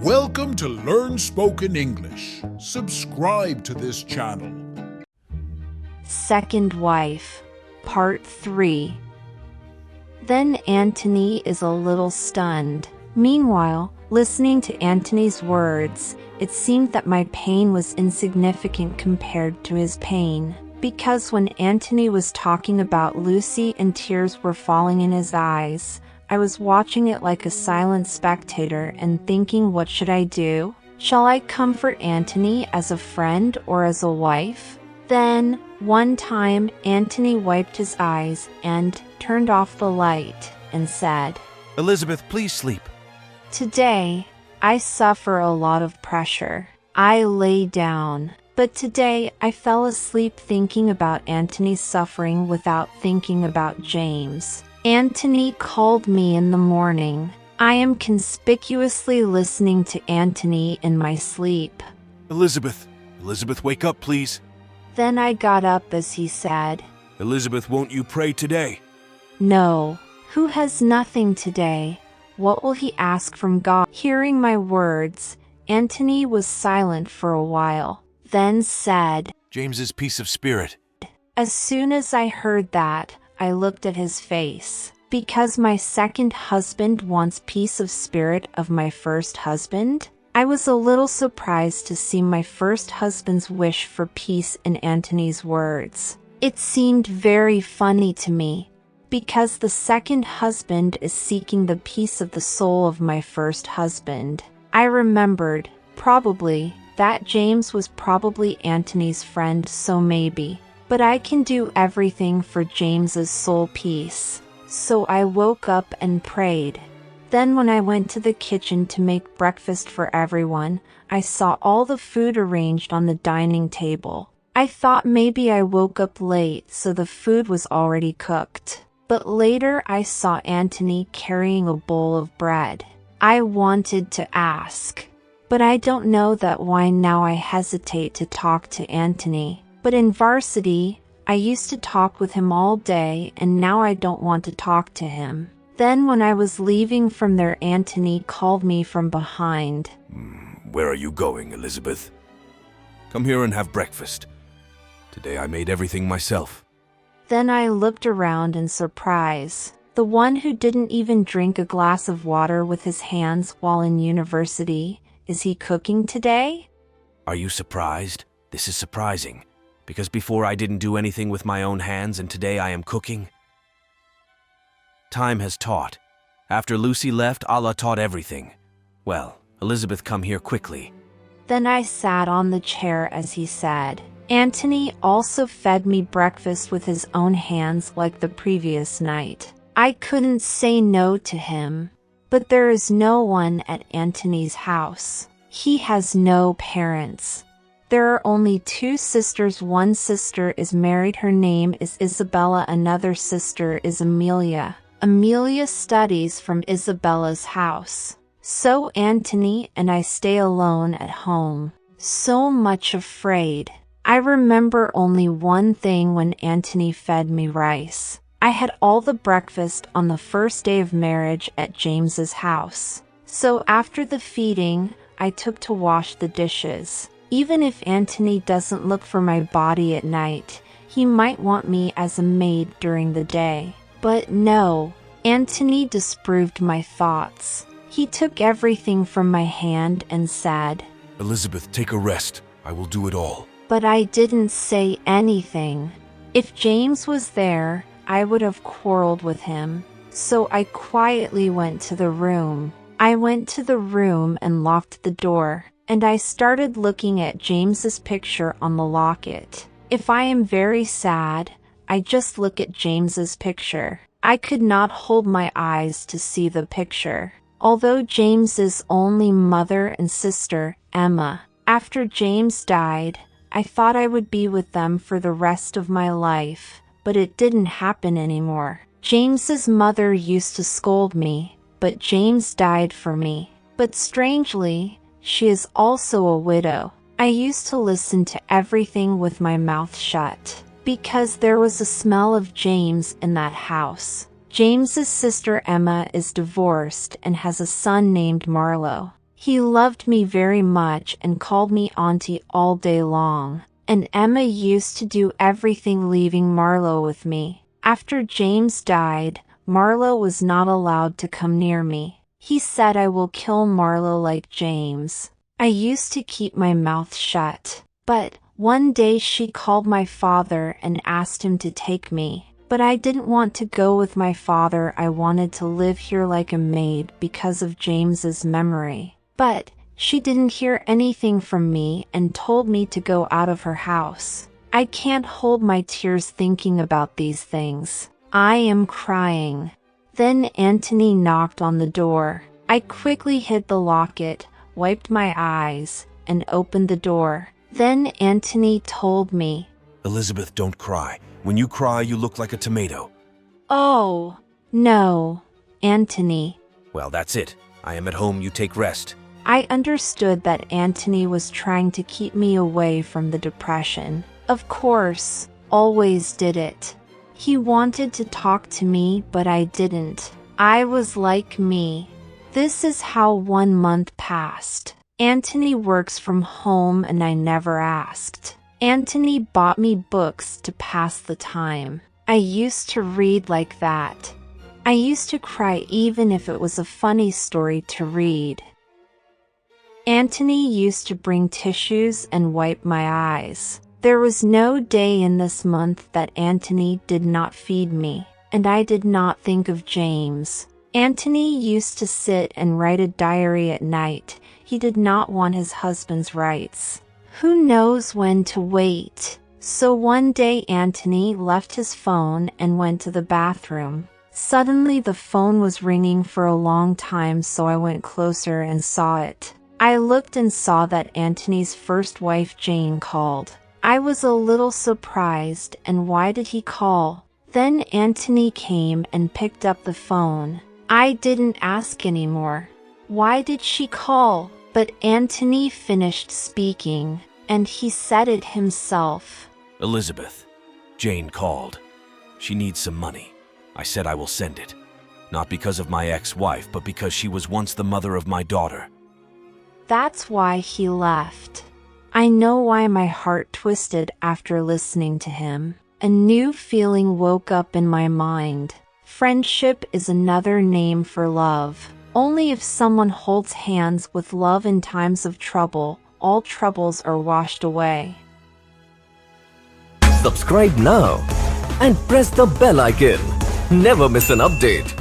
Welcome to Learn Spoken English. Subscribe to this channel. Second Wife, Part 3. Then Antony is a little stunned. Meanwhile, listening to Antony's words, it seemed that my pain was insignificant compared to his pain. Because when Antony was talking about Lucy and tears were falling in his eyes, I was watching it like a silent spectator and thinking, what should I do? Shall I comfort Antony as a friend or as a wife? Then, one time, Antony wiped his eyes and turned off the light and said, Elizabeth, please sleep. Today, I suffer a lot of pressure. I lay down. But today, I fell asleep thinking about Antony's suffering without thinking about James. Antony called me in the morning. I am conspicuously listening to Antony in my sleep. Elizabeth, wake up, please. Then I got up as he said, Elizabeth, won't you pray today? No. Who has nothing today? What will he ask from God? Hearing my words, Antony was silent for a while, then said, James's peace of spirit. As soon as I heard that, I looked at his face. Because my second husband wants peace of spirit of my first husband? I was a little surprised to see my first husband's wish for peace in Antony's words. It seemed very funny to me, because the second husband is seeking the peace of the soul of my first husband. I remembered, probably, that James was probably Antony's friend, so maybe. But I can do everything for James's soul peace. So I woke up and prayed. Then when I went to the kitchen to make breakfast for everyone, I saw all the food arranged on the dining table. I thought maybe I woke up late so the food was already cooked. But later I saw Antony carrying a bowl of bread. I wanted to ask, but I don't know that why now I hesitate to talk to Antony. But in varsity, I used to talk with him all day and now I don't want to talk to him. Then when I was leaving from there, Antony called me from behind. Where are you going, Elizabeth? Come here and have breakfast. Today I made everything myself. Then I looked around in surprise. The one who didn't even drink a glass of water with his hands while in university, is he cooking today? Are you surprised? This is surprising. Because before I didn't do anything with my own hands and today I am cooking? Time has taught. After Lucy left, Allah taught everything. Well, Elizabeth, come here quickly. Then I sat on the chair as he said. Antony also fed me breakfast with his own hands like the previous night. I couldn't say no to him. But there is no one at Antony's house. He has no parents. There are only two sisters. One sister is married. Her name is Isabella. Another sister is Amelia. Amelia studies from Isabella's house. So Antony and I stay alone at home. So much afraid. I remember only one thing when Antony fed me rice. I had all the breakfast on the first day of marriage at James's house. So after the feeding, I took to wash the dishes. Even if Antony doesn't look for my body at night, he might want me as a maid during the day. But no, Antony disproved my thoughts. He took everything from my hand and said, Elizabeth, take a rest. I will do it all. But I didn't say anything. If James was there, I would have quarreled with him. So I quietly went to the room. I went to the room and locked the door. And I started looking at James's picture on the locket. If I am very sad, I just look at James's picture. I could not hold my eyes to see the picture. Although James's only mother and sister, Emma, after James died, I thought I would be with them for the rest of my life, but it didn't happen anymore. James's mother used to scold me, but James died for me. But strangely, she is also a widow. I used to listen to everything with my mouth shut, because there was a smell of James in that house. James's sister Emma is divorced and has a son named Marlowe. He loved me very much and called me auntie all day long. And Emma used to do everything leaving Marlowe with me. After James died, Marlowe was not allowed to come near me. He said I will kill Marlowe like James. I used to keep my mouth shut. But one day she called my father and asked him to take me. But I didn't want to go with my father. I wanted to live here like a maid because of James's memory. But she didn't hear anything from me and told me to go out of her house. I can't hold my tears thinking about these things. I am crying. Then Anthony knocked on the door. I quickly hid the locket, wiped my eyes, and opened the door. Then Anthony told me, Elizabeth, don't cry. When you cry, you look like a tomato. "Oh, no, Anthony." Well, that's it. I am at home, you take rest. I understood that Anthony was trying to keep me away from the depression. Of course, always did it. He wanted to talk to me, but I didn't. I was like me. This is how 1 month passed. Anthony works from home and I never asked. Anthony bought me books to pass the time. I used to read like that. I used to cry even if it was a funny story to read. Anthony used to bring tissues and wipe my eyes. There was no day in this month that Anthony did not feed me, and I did not think of James. Anthony used to sit and write a diary at night. He did not want his husband's rights. Who knows when to wait? So one day Anthony left his phone and went to the bathroom. Suddenly the phone was ringing for a long time, so I went closer and saw it. I looked and saw that Anthony's first wife Jane called. I was a little surprised, and why did he call? Then Anthony came and picked up the phone. I didn't ask anymore. Why did she call? But Anthony finished speaking, and he said it himself. Elizabeth, Jane called. She needs some money. I said I will send it. Not because of my ex-wife, but because she was once the mother of my daughter. That's why he left. I know why my heart twisted after listening to him. A new feeling woke up in my mind. Friendship is another name for love. Only if someone holds hands with love in times of trouble, all troubles are washed away. Subscribe now and press the bell icon. Never miss an update.